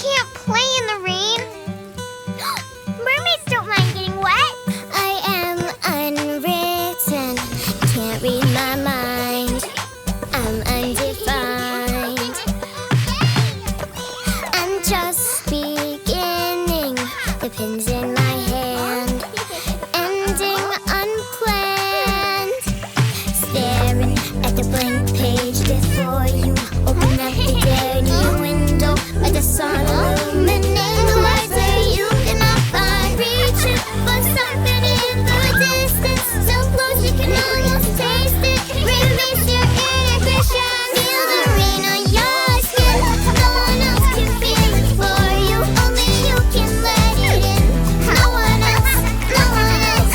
can't play in the rain. Mermaids don't mind getting wet. I am unwritten, can't read my mind. I'm undefined. I'm just beginning, the pin's in my hand. Ending unplanned. Staring at the blank page before you. Open up the dirty window, let the sun illuminate the words that you cannot find. Reaching for something in the distance, so close you can almost taste it. Release your inhibitions. Feel the rain on your skin. No one else can feel it for you. Only you can let it in. No one else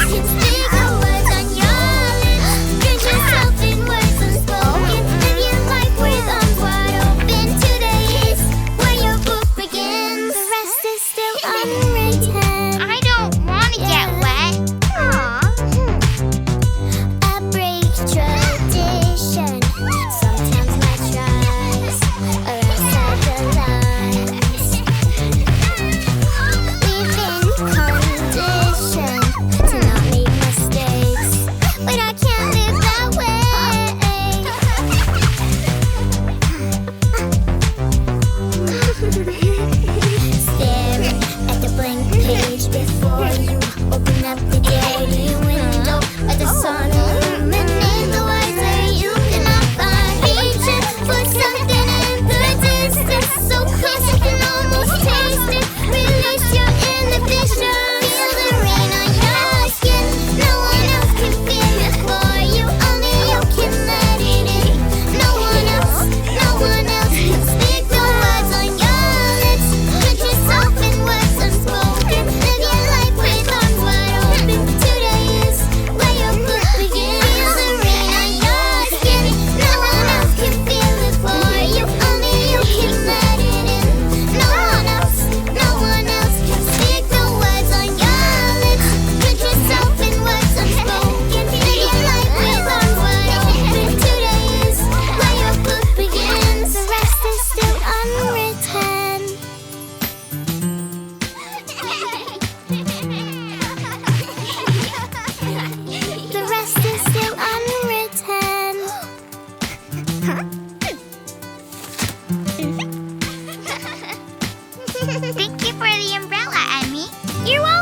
can speak the words on your lips. Drench yourself in words unspoken. Live your life with arms wide open. Today is where your book begins. The rest is still unwritten. I don't want to get wet. I break tradition. Sometimes my tries are outside the lines. We've been conditioned to not make mistakes, but I can't live that way. Staring at the blank page before you. Open up the dirty window, let the sun illuminate the words that you cannot find. Reaching for something in the distance, so close you can almost taste it. Release your inhibitions. Feel the rain on your skin. No one else can feel it for you. Only you can let it in. No one else can speak the words on your lips. Put yourself in words unspoken. Live your life with arms wide open. Today is where your book begins. Feel the rain on your skin. No one else can feel it for you. Only you can let it in. No one else can speak the words on your lips. Put yourself in words unspoken. Live your life with arms wide open. Today is where your book begins. The rest is still unwritten. The rest is still unwritten. Thank you for the umbrella, Emmy. You're welcome.